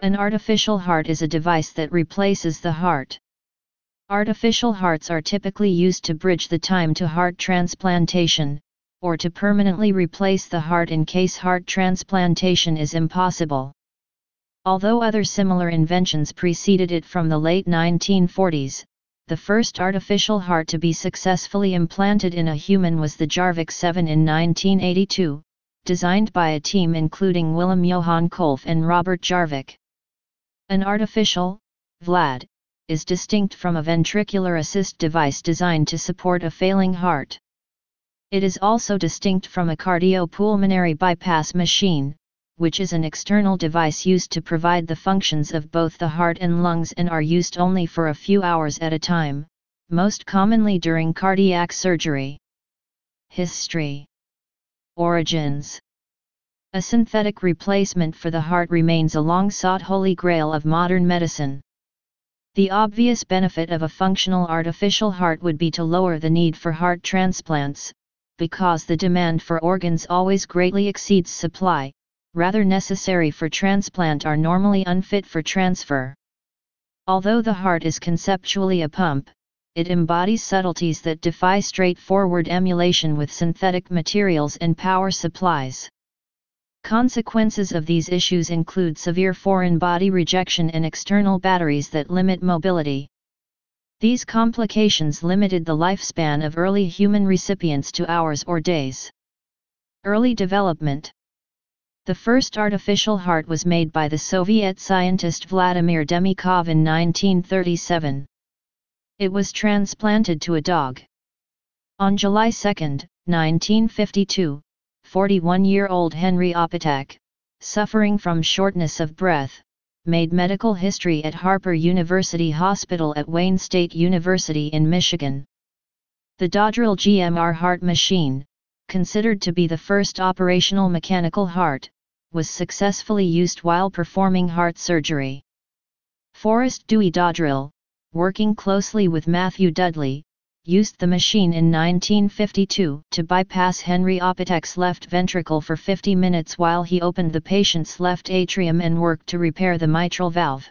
An artificial heart is a device that replaces the heart. Artificial hearts are typically used to bridge the time to heart transplantation, or to permanently replace the heart in case heart transplantation is impossible. Although other similar inventions preceded it from the late 1940s, the first artificial heart to be successfully implanted in a human was the Jarvik 7 in 1982, designed by a team including Willem Johan Kolff and Robert Jarvik. An artificial, VLAD, is distinct from a ventricular assist device designed to support a failing heart. It is also distinct from a cardiopulmonary bypass machine, which is an external device used to provide the functions of both the heart and lungs and are used only for a few hours at a time, most commonly during cardiac surgery. History. Origins. A synthetic replacement for the heart remains a long-sought holy grail of modern medicine. The obvious benefit of a functional artificial heart would be to lower the need for heart transplants, because the demand for organs always greatly exceeds supply. Rather necessary for transplant are normally unfit for transfer. Although the heart is conceptually a pump, it embodies subtleties that defy straightforward emulation with synthetic materials and power supplies. Consequences of these issues include severe foreign body rejection and external batteries that limit mobility. These complications limited the lifespan of early human recipients to hours or days. Early development. The first artificial heart was made by the Soviet scientist Vladimir Demikhov in 1937. It was transplanted to a dog. On July 2, 1952, 41-year-old Henry Opitek, suffering from shortness of breath, made medical history at Harper University Hospital at Wayne State University in Michigan. The Dodrill GMR heart machine, considered to be the first operational mechanical heart, was successfully used while performing heart surgery. Forrest Dewey Dodrill, working closely with Matthew Dudley, used the machine in 1952 to bypass Henry Opitek's left ventricle for 50 minutes while he opened the patient's left atrium and worked to repair the mitral valve.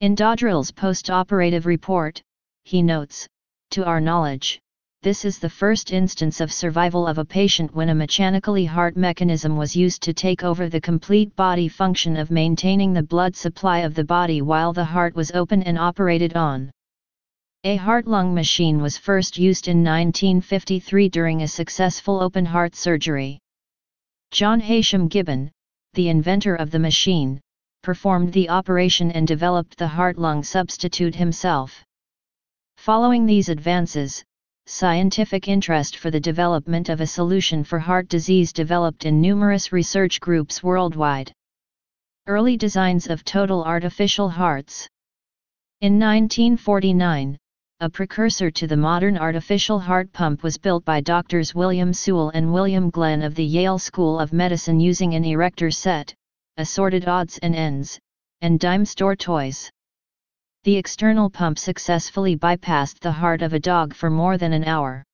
In Dodrill's post-operative report, he notes, "To our knowledge, this is the first instance of survival of a patient when a mechanically heart mechanism was used to take over the complete body function of maintaining the blood supply of the body while the heart was open and operated on." A heart-lung machine was first used in 1953 during a successful open-heart surgery. John Haysham Gibbon, the inventor of the machine, performed the operation and developed the heart-lung substitute himself. Following these advances, scientific interest for the development of a solution for heart disease developed in numerous research groups worldwide. Early designs of total artificial hearts. In 1949, a precursor to the modern artificial heart pump was built by Drs. William Sewell and William Glenn of the Yale School of Medicine using an erector set, assorted odds and ends, and dime store toys. The external pump successfully bypassed the heart of a dog for more than an hour.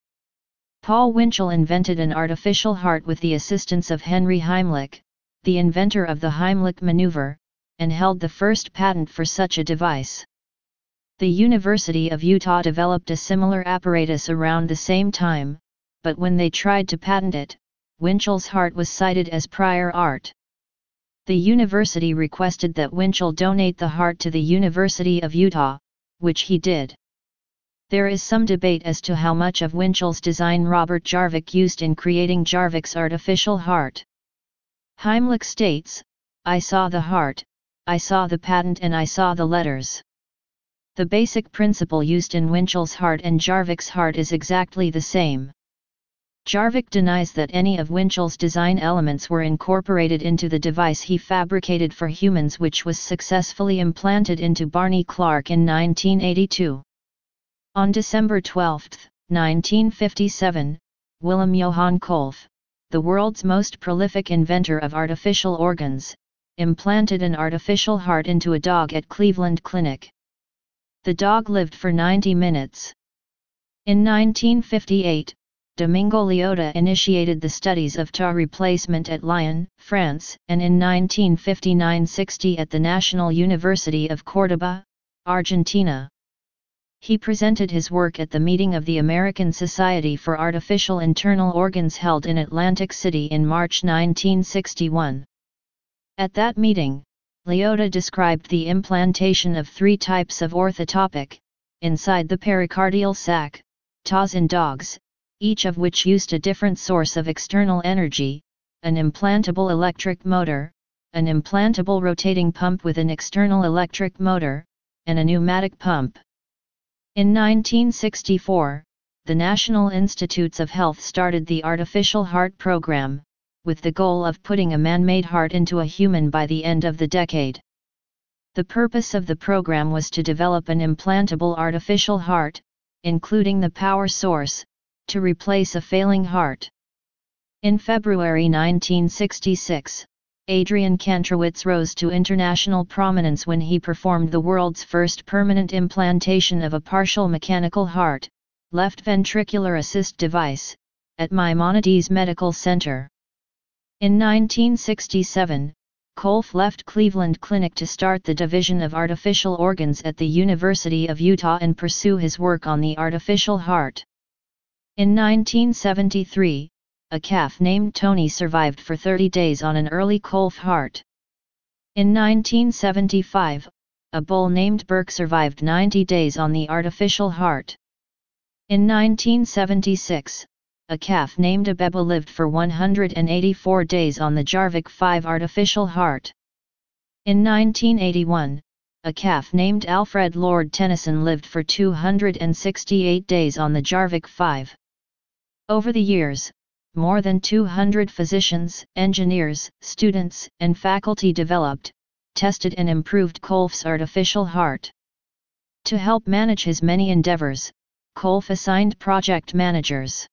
Paul Winchell invented an artificial heart with the assistance of Henry Heimlich, the inventor of the Heimlich maneuver, and held the first patent for such a device. The University of Utah developed a similar apparatus around the same time, but when they tried to patent it, Winchell's heart was cited as prior art. The university requested that Winchell donate the heart to the University of Utah, which he did. There is some debate as to how much of Winchell's design Robert Jarvik used in creating Jarvik's artificial heart. Heimlich states, "I saw the heart, I saw the patent and I saw the letters." The basic principle used in Winchell's heart and Jarvik's heart is exactly the same. Jarvik denies that any of Winchell's design elements were incorporated into the device he fabricated for humans, which was successfully implanted into Barney Clark in 1982. On December 12, 1957, Willem Johan Kolff, the world's most prolific inventor of artificial organs, implanted an artificial heart into a dog at Cleveland Clinic. The dog lived for 90 minutes. In 1958, Domingo Leota initiated the studies of heart replacement at Lyon, France, and in 1959-60 at the National University of Córdoba, Argentina. He presented his work at the meeting of the American Society for Artificial Internal Organs held in Atlantic City in March 1961. At that meeting, Leota described the implantation of 3 types of orthotopic, inside the pericardial sac, TOS in dogs, each of which used a different source of external energy, an implantable electric motor, an implantable rotating pump with an external electric motor, and a pneumatic pump. In 1964, the National Institutes of Health started the Artificial Heart Program, with the goal of putting a man-made heart into a human by the end of the decade. The purpose of the program was to develop an implantable artificial heart, including the power source, to replace a failing heart. In February 1966, Adrian Kantrowitz rose to international prominence when he performed the world's first permanent implantation of a partial mechanical heart, left ventricular assist device, at Maimonides Medical Center. In 1967, Kolff left Cleveland Clinic to start the Division of Artificial Organs at the University of Utah and pursue his work on the artificial heart. In 1973, a calf named Tony survived for 30 days on an early Kolff heart. In 1975, a bull named Burke survived 90 days on the artificial heart. In 1976, a calf named Abebo lived for 184 days on the Jarvik 5 artificial heart. In 1981, a calf named Alfred Lord Tennyson lived for 268 days on the Jarvik 5. Over the years, more than 200 physicians, engineers, students, and faculty developed, tested and improved Kolff's artificial heart. To help manage his many endeavors, Kolff assigned project managers.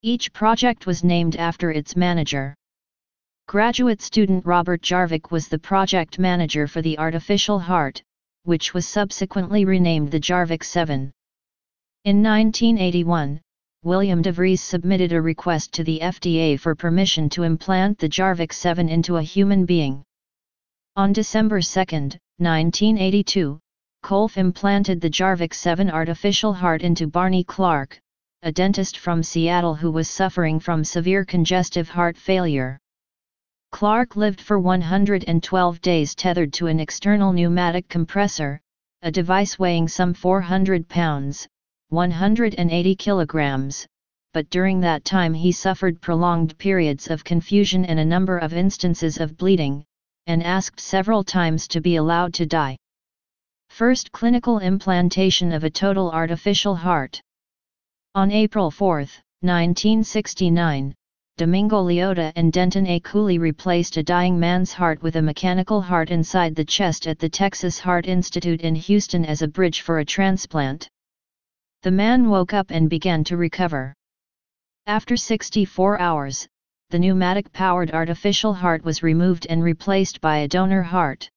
Each project was named after its manager. Graduate student Robert Jarvik was the project manager for the artificial heart, which was subsequently renamed the Jarvik 7. In 1981, William DeVries submitted a request to the FDA for permission to implant the Jarvik 7 into a human being. On December 2, 1982, Kolff implanted the Jarvik 7 artificial heart into Barney Clark, a dentist from Seattle who was suffering from severe congestive heart failure. Clark lived for 112 days tethered to an external pneumatic compressor, a device weighing some 400 pounds, 180 kilograms, but during that time he suffered prolonged periods of confusion and a number of instances of bleeding, and asked several times to be allowed to die. First clinical implantation of a total artificial heart. On April 4, 1969, Domingo Leota and Denton A. Cooley replaced a dying man's heart with a mechanical heart inside the chest at the Texas Heart Institute in Houston as a bridge for a transplant. The man woke up and began to recover. After 64 hours, the pneumatic-powered artificial heart was removed and replaced by a donor heart.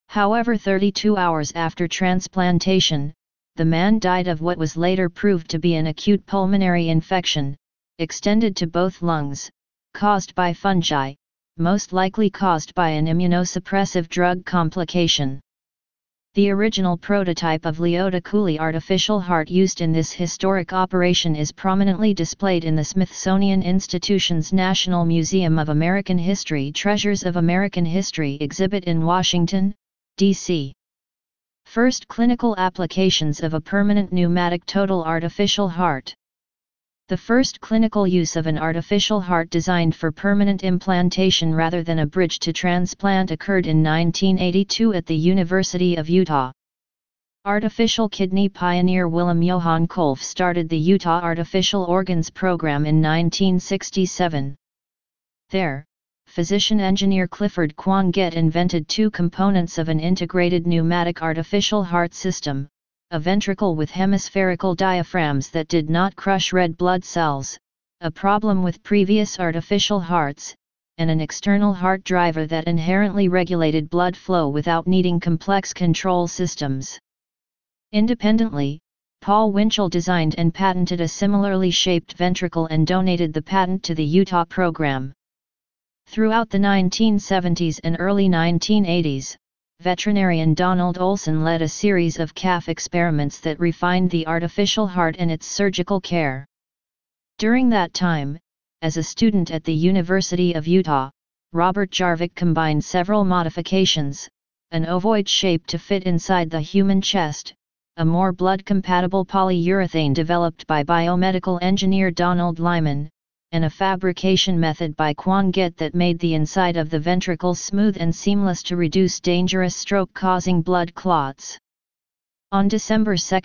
However, 32 hours after transplantation, the man died of what was later proved to be an acute pulmonary infection, extended to both lungs, caused by fungi, most likely caused by an immunosuppressive drug complication. The original prototype of Leota Cooley artificial heart used in this historic operation is prominently displayed in the Smithsonian Institution's National Museum of American History Treasures of American History exhibit in Washington, D.C. First clinical applications of a permanent pneumatic total artificial heart. The first clinical use of an artificial heart designed for permanent implantation rather than a bridge to transplant occurred in 1982 at the University of Utah. Artificial kidney pioneer Willem Johan Kolff started the Utah Artificial Organs Program in 1967. There, physician-engineer Clifford Quanget invented two components of an integrated pneumatic artificial heart system: a ventricle with hemispherical diaphragms that did not crush red blood cells, a problem with previous artificial hearts, and an external heart driver that inherently regulated blood flow without needing complex control systems. Independently, Paul Winchell designed and patented a similarly shaped ventricle and donated the patent to the Utah program. Throughout the 1970s and early 1980s, veterinarian Donald Olson led a series of calf experiments that refined the artificial heart and its surgical care. During that time, as a student at the University of Utah, Robert Jarvik combined several modifications: an ovoid shape to fit inside the human chest, a more blood-compatible polyurethane developed by biomedical engineer Donald Lyman, and a fabrication method by Quan Get that made the inside of the ventricle smooth and seamless to reduce dangerous stroke-causing blood clots. On December 2,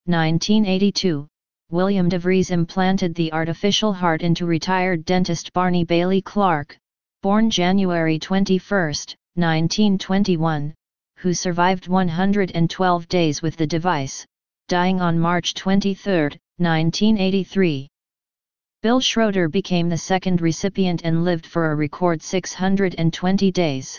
1982, William DeVries implanted the artificial heart into retired dentist Barney Bailey Clark, born January 21, 1921, who survived 112 days with the device, dying on March 23, 1983. Bill Schroeder became the second recipient and lived for a record 620 days.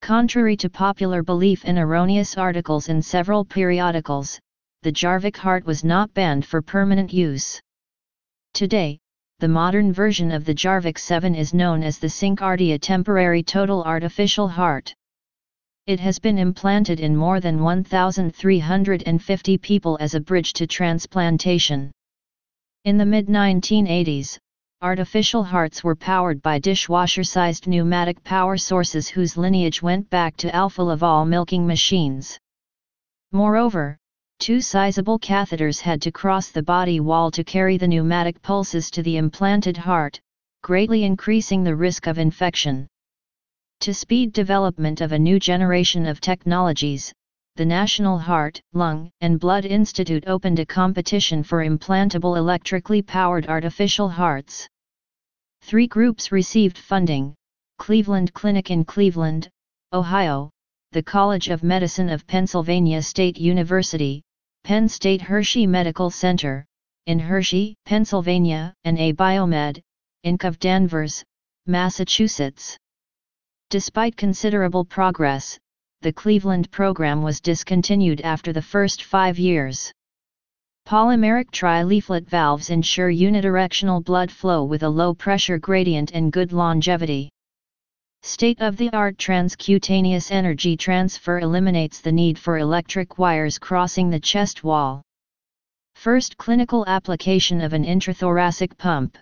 Contrary to popular belief and erroneous articles in several periodicals, the Jarvik heart was not banned for permanent use. Today, the modern version of the Jarvik 7 is known as the SyncART, a temporary total artificial heart. It has been implanted in more than 1,350 people as a bridge to transplantation. In the mid-1980s, artificial hearts were powered by dishwasher-sized pneumatic power sources whose lineage went back to Alfa Laval milking machines. Moreover, two sizable catheters had to cross the body wall to carry the pneumatic pulses to the implanted heart, greatly increasing the risk of infection. To speed development of a new generation of technologies, the National Heart, Lung, and Blood Institute opened a competition for implantable electrically powered artificial hearts. 3 groups received funding: Cleveland Clinic in Cleveland, Ohio, the College of Medicine of Pennsylvania State University, Penn State Hershey Medical Center, in Hershey, Pennsylvania, and A Biomed, Inc. of Danvers, Massachusetts. Despite considerable progress, the Cleveland program was discontinued after the first 5 years. Polymeric tri-leaflet valves ensure unidirectional blood flow with a low pressure gradient and good longevity. State-of-the-art transcutaneous energy transfer eliminates the need for electric wires crossing the chest wall. First clinical application of an intrathoracic pump.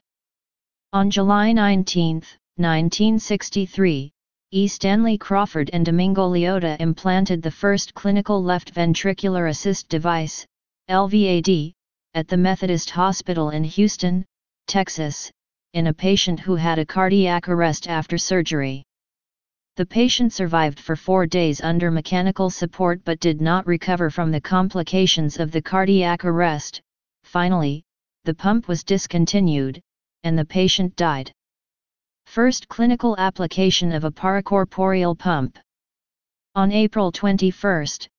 On July 19, 1963, E. Stanley Crawford and Domingo Liotta implanted the first clinical left ventricular assist device, LVAD, at the Methodist Hospital in Houston, Texas, in a patient who had a cardiac arrest after surgery. The patient survived for 4 days under mechanical support but did not recover from the complications of the cardiac arrest. Finally, the pump was discontinued, and the patient died. First clinical application of a paracorporeal pump. On April 21,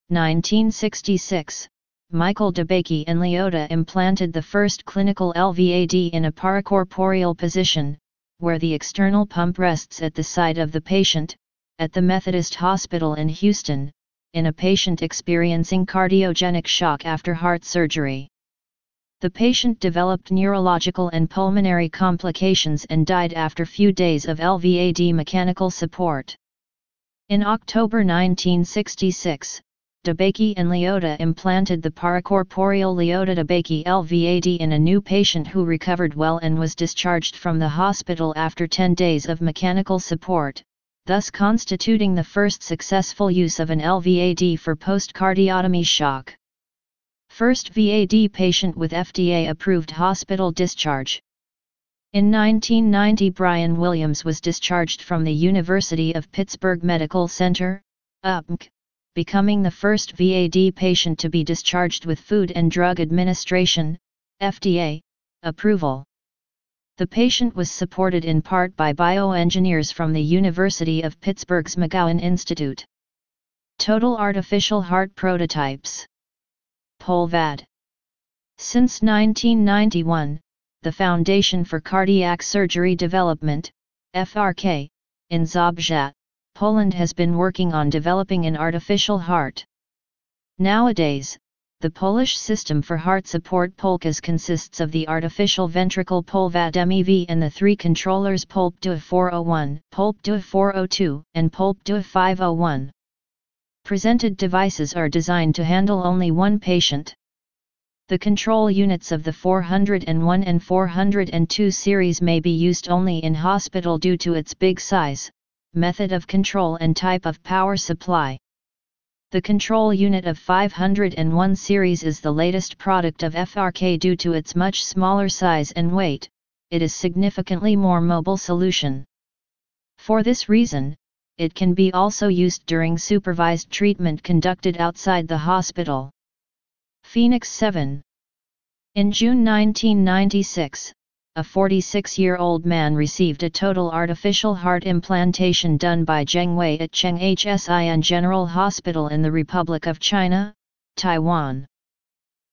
1966, Michael DeBakey and Liotta implanted the first clinical LVAD in a paracorporeal position, where the external pump rests at the side of the patient, at the Methodist Hospital in Houston, in a patient experiencing cardiogenic shock after heart surgery. The patient developed neurological and pulmonary complications and died after few days of LVAD mechanical support. In October 1966, DeBakey and Liotta implanted the paracorporeal Liotta-DeBakey LVAD in a new patient who recovered well and was discharged from the hospital after 10 days of mechanical support, thus constituting the first successful use of an LVAD for post-cardiotomy shock. First VAD patient with FDA-approved hospital discharge. In 1990, Brian Williams was discharged from the University of Pittsburgh Medical Center, UPMC, becoming the first VAD patient to be discharged with Food and Drug Administration, FDA, approval. The patient was supported in part by bioengineers from the University of Pittsburgh's McGowan Institute. Total artificial heart prototypes. POLVAD. Since 1991, the Foundation for Cardiac Surgery Development, FRK, in Zabrze, Poland has been working on developing an artificial heart. Nowadays, The Polish system for heart support Polkas consists of the artificial ventricle Polvad MEV and the three controllers Polpdua 401, Polpdua 402, and Polpdua 501. Presented devices are designed to handle only one patient. The control units of the 401 and 402 series may be used only in hospital due to its big size, method of control and type of power supply. The control unit of 501 series is the latest product of FRK due to its much smaller size and weight. It is significantly more mobile solution. For this reason, it can be also used during supervised treatment conducted outside the hospital. Phoenix 7. In June 1996, a 46-year-old man received a total artificial heart implantation done by Zheng Wei at Cheng HSIN General Hospital in the Republic of China, Taiwan.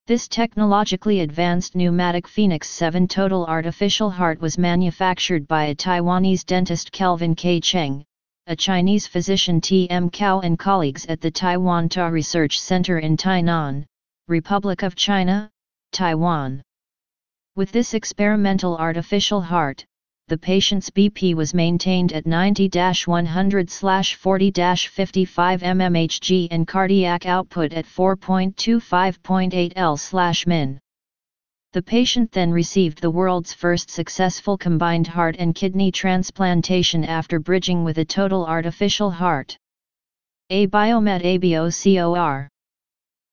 This technologically advanced pneumatic Phoenix 7 total artificial heart was manufactured by a Taiwanese dentist Kelvin K. Cheng, a Chinese physician T.M. Cao and colleagues at the Taiwan Ta Research Center in Tainan, Republic of China, Taiwan. With this experimental artificial heart, the patient's BP was maintained at 90-100/40-55 mmHg and cardiac output at 4.25.8 L/min. The patient then received the world's first successful combined heart and kidney transplantation after bridging with a total artificial heart. ABiomed ABOCOR.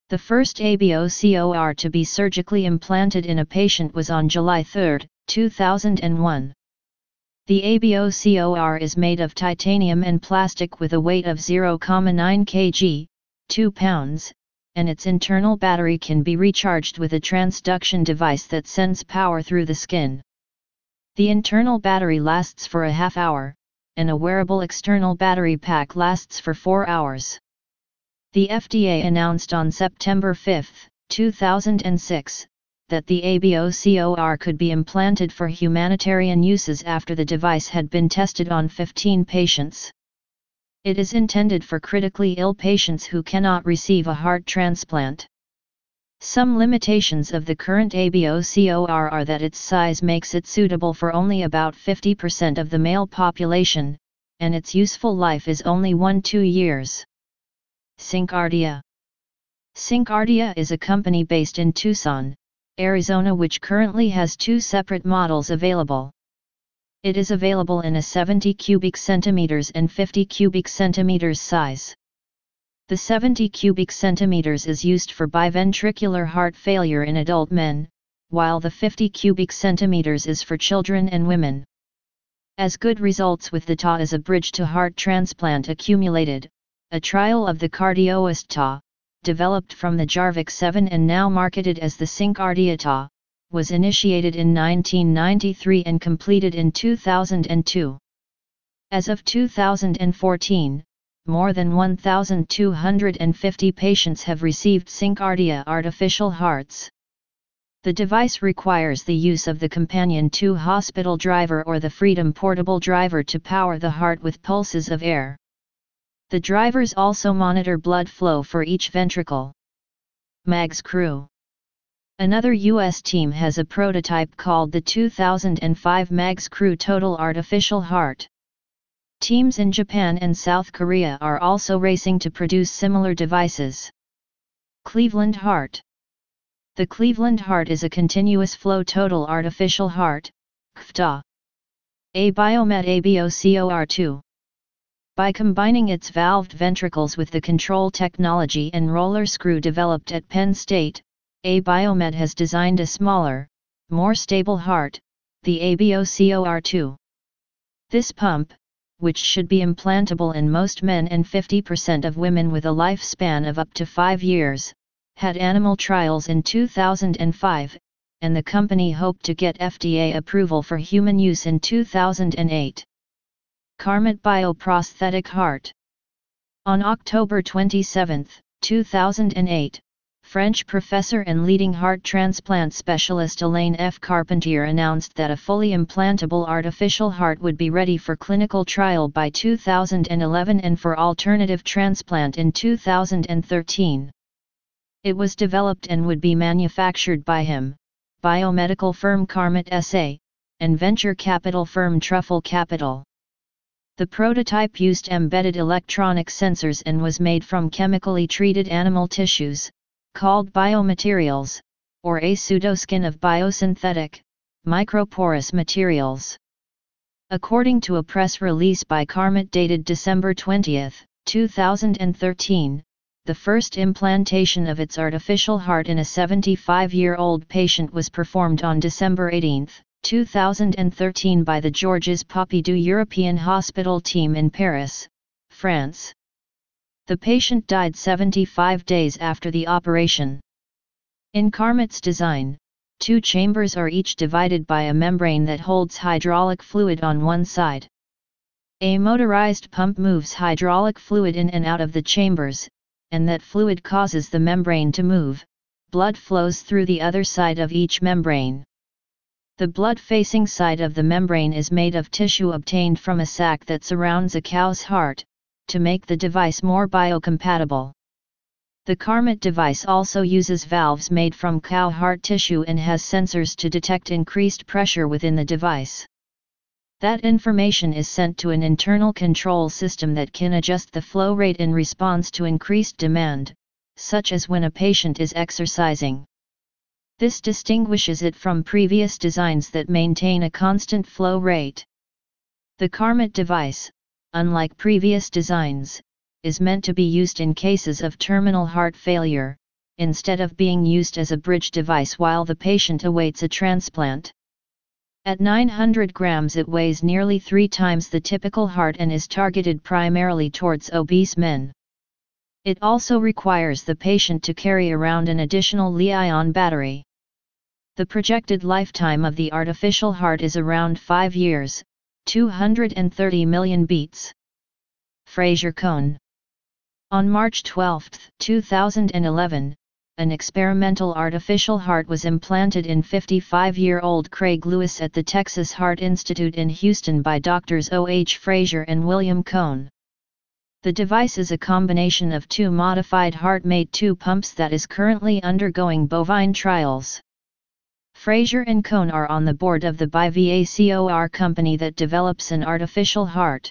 The first ABOCOR to be surgically implanted in a patient was on July 3, 2001. The ABOCOR is made of titanium and plastic with a weight of 0.9 kg, 2 pounds, and its internal battery can be recharged with a transduction device that sends power through the skin. The internal battery lasts for a half hour, and a wearable external battery pack lasts for 4 hours. The FDA announced on September 5, 2006, that the ABOCOR could be implanted for humanitarian uses after the device had been tested on 15 patients. It is intended for critically ill patients who cannot receive a heart transplant. Some limitations of the current ABOCOR are that its size makes it suitable for only about 50% of the male population, and its useful life is only 1-2 years. SyncArdia. SyncArdia is a company based in Tucson, Arizona which currently has 2 separate models available. It is available in a 70 cubic centimeters and 50 cubic centimeters size. The 70 cubic centimeters is used for biventricular heart failure in adult men, while the 50 cubic centimeters is for children and women. As good results with the TA as a bridge to heart transplant accumulated, a trial of the CardioOst TA, developed from the Jarvik 7 and now marketed as the SyncArdia TA, was initiated in 1993 and completed in 2002. As of 2014, more than 1,250 patients have received SyncArdia artificial hearts. The device requires the use of the Companion 2 hospital driver or the Freedom portable driver to power the heart with pulses of air. The drivers also monitor blood flow for each ventricle. MAGS Crew. Another U.S. team has a prototype called the 2005 MAGS Crew Total Artificial Heart. Teams in Japan and South Korea are also racing to produce similar devices. Cleveland Heart. The Cleveland Heart is a continuous flow total artificial heart, CFTA. ABiomed ABOCOR2. By combining its valved ventricles with the control technology and roller screw developed at Penn State, ABiomed has designed a smaller, more stable heart, the ABOCOR2. This pump, which should be implantable in most men and 50% of women with a lifespan of up to 5 years, had animal trials in 2005, and the company hoped to get FDA approval for human use in 2008. Carmat Bioprosthetic Heart. On October 27, 2008, French professor and leading heart transplant specialist Elaine F. Carpentier announced that a fully implantable artificial heart would be ready for clinical trial by 2011 and for alternative transplant in 2013. It was developed and would be manufactured by him, biomedical firm Carmat SA, and venture capital firm Truffle Capital. The prototype used embedded electronic sensors and was made from chemically treated animal tissues, called biomaterials, or a pseudoskin of biosynthetic, microporous materials. According to a press release by Carmat dated December 20, 2013, the first implantation of its artificial heart in a 75-year-old patient was performed on December 18, 2013 by the Georges Pompidou European Hospital team in Paris, France. The patient died 75 days after the operation. In Carmat's design, 2 chambers are each divided by a membrane that holds hydraulic fluid on one side. A motorized pump moves hydraulic fluid in and out of the chambers, and that fluid causes the membrane to move. Blood flows through the other side of each membrane. The blood-facing side of the membrane is made of tissue obtained from a sac that surrounds a cow's heart, to make the device more biocompatible. The Carmat device also uses valves made from cow heart tissue and has sensors to detect increased pressure within the device. That information is sent to an internal control system that can adjust the flow rate in response to increased demand, such as when a patient is exercising. This distinguishes it from previous designs that maintain a constant flow rate. The Carmat device, unlike previous designs, is meant to be used in cases of terminal heart failure, instead of being used as a bridge device while the patient awaits a transplant. At 900 grams it weighs nearly 3 times the typical heart and is targeted primarily towards obese men. It also requires the patient to carry around an additional Li-ion battery. The projected lifetime of the artificial heart is around 5 years, 230 million beats. Fraser-Cohn. On March 12, 2011, an experimental artificial heart was implanted in 55-year-old Craig Lewis at the Texas Heart Institute in Houston by Drs. O. H. Fraser and William Cohn. The device is a combination of 2 modified heart-made tube pumps that is currently undergoing bovine trials. Fraser and Cohn are on the board of the BiVACOR company that develops an artificial heart.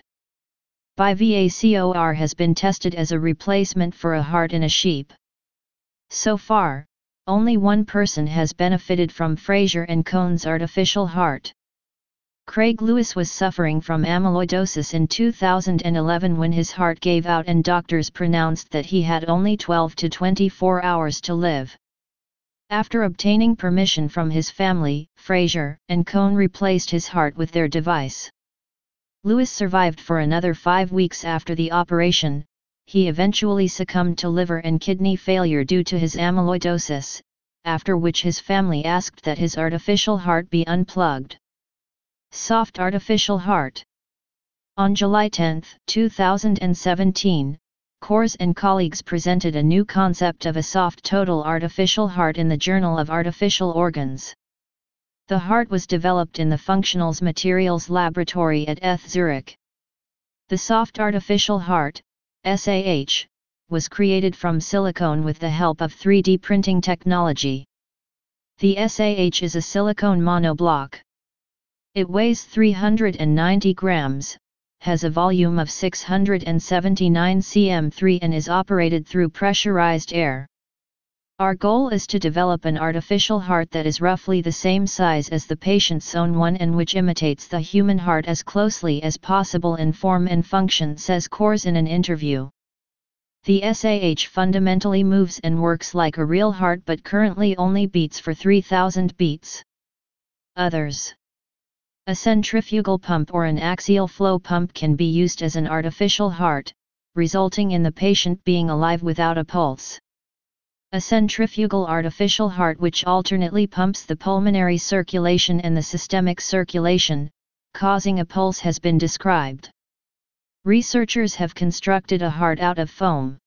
BiVACOR has been tested as a replacement for a heart in a sheep. So far, only one person has benefited from Fraser and Cohn's artificial heart. Craig Lewis was suffering from amyloidosis in 2011 when his heart gave out and doctors pronounced that he had only 12 to 24 hours to live. After obtaining permission from his family, Fraser and Cohn replaced his heart with their device. Lewis survived for another 5 weeks after the operation. He eventually succumbed to liver and kidney failure due to his amyloidosis, after which his family asked that his artificial heart be unplugged. Soft artificial heart. On July 10, 2017, Kors and colleagues presented a new concept of a soft total artificial heart in the Journal of Artificial Organs. The heart was developed in the Functionals Materials Laboratory at ETH Zurich. The soft artificial heart, SAH, was created from silicone with the help of 3D printing technology. The SAH is a silicone monoblock. It weighs 390 grams, has a volume of 679 cm3 and is operated through pressurized air. Our goal is to develop an artificial heart that is roughly the same size as the patient's own one and which imitates the human heart as closely as possible in form and function, says Kors in an interview. The SAH fundamentally moves and works like a real heart but currently only beats for 3,000 beats. Others. A centrifugal pump or an axial flow pump can be used as an artificial heart, resulting in the patient being alive without a pulse. A centrifugal artificial heart which alternately pumps the pulmonary circulation and the systemic circulation, causing a pulse, has been described. Researchers have constructed a heart out of foam.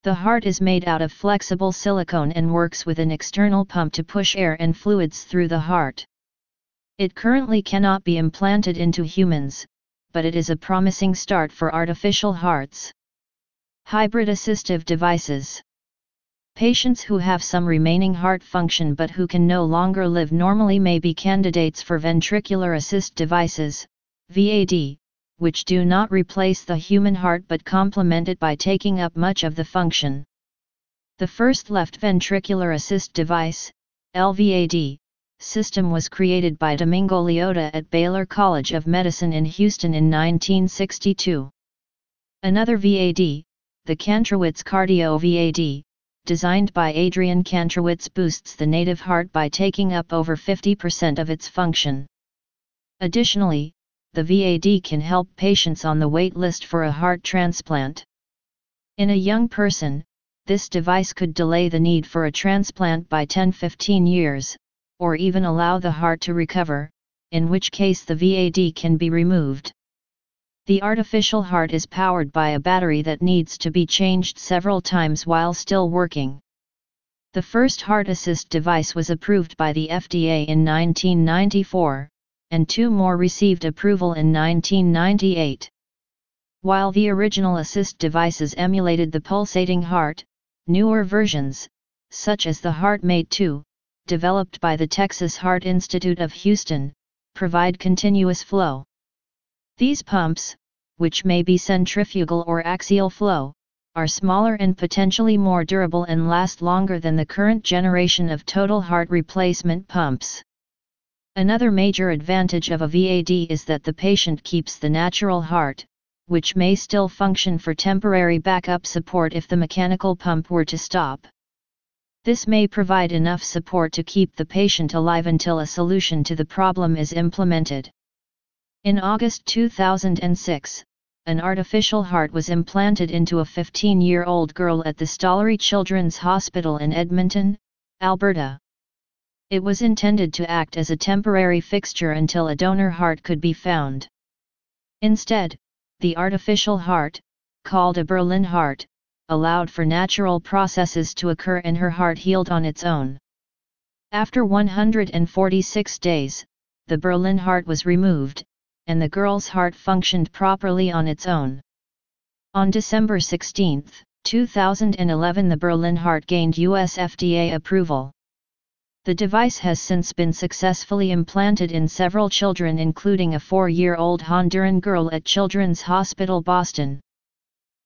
The heart is made out of flexible silicone and works with an external pump to push air and fluids through the heart. It currently cannot be implanted into humans, but it is a promising start for artificial hearts. Hybrid assistive devices. Patients who have some remaining heart function but who can no longer live normally may be candidates for ventricular assist devices, VAD, which do not replace the human heart but complement it by taking up much of the function. The first left ventricular assist device, LVAD, system was created by Domingo Liotta at Baylor College of Medicine in Houston in 1962. Another VAD, the Kantrowitz Cardio VAD, designed by Adrian Kantrowitz, boosts the native heart by taking up over 50% of its function. Additionally, the VAD can help patients on the wait list for a heart transplant. In a young person, this device could delay the need for a transplant by 10-15 years, or even allow the heart to recover, in which case the VAD can be removed. The artificial heart is powered by a battery that needs to be changed several times while still working. The first heart assist device was approved by the FDA in 1994, and 2 more received approval in 1998. While the original assist devices emulated the pulsating heart, newer versions, such as the HeartMate 2, developed by the Texas Heart Institute of Houston, provide continuous flow. These pumps, which may be centrifugal or axial flow, are smaller and potentially more durable and last longer than the current generation of total heart replacement pumps. Another major advantage of a VAD is that the patient keeps the natural heart, which may still function for temporary backup support if the mechanical pump were to stop. This may provide enough support to keep the patient alive until a solution to the problem is implemented. In August 2006, an artificial heart was implanted into a 15-year-old girl at the Stollery Children's Hospital in Edmonton, Alberta. It was intended to act as a temporary fixture until a donor heart could be found. Instead, the artificial heart, called a Berlin heart, allowed for natural processes to occur and her heart healed on its own. After 146 days, the Berlin heart was removed, and the girl's heart functioned properly on its own. On December 16, 2011, the Berlin heart gained US FDA approval. The device has since been successfully implanted in several children, including a 4-year-old Honduran girl at Children's Hospital Boston.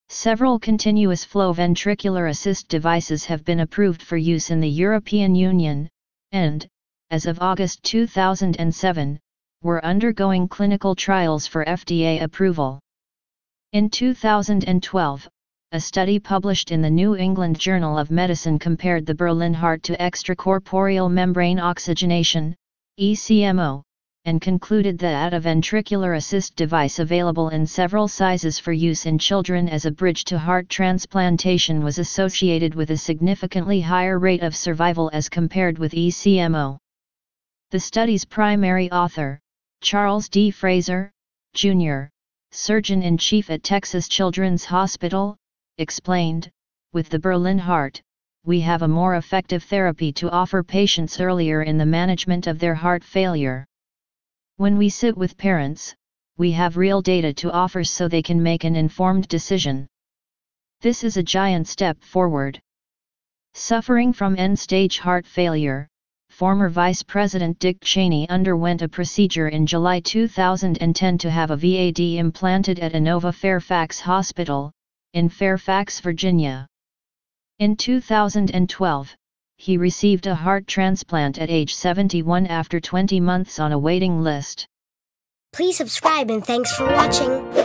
Several continuous flow ventricular assist devices have been approved for use in the European Union, and, as of August 2007, were undergoing clinical trials for FDA approval. In 2012, a study published in the New England Journal of Medicine compared the Berlin heart to extracorporeal membrane oxygenation, ECMO, and concluded that a ventricular assist device available in several sizes for use in children as a bridge to heart transplantation was associated with a significantly higher rate of survival as compared with ECMO. The study's primary author, Charles D. Fraser, Jr., Surgeon-in-Chief at Texas Children's Hospital, explained, "With the Berlin heart, we have a more effective therapy to offer patients earlier in the management of their heart failure. When we sit with parents, we have real data to offer so they can make an informed decision. This is a giant step forward." Suffering from end-stage heart failure, former Vice President Dick Cheney underwent a procedure in July 2010 to have a VAD implanted at Inova Fairfax Hospital, in Fairfax, Virginia. In 2012, he received a heart transplant at age 71 after 20 months on a waiting list. Please subscribe and thanks for watching.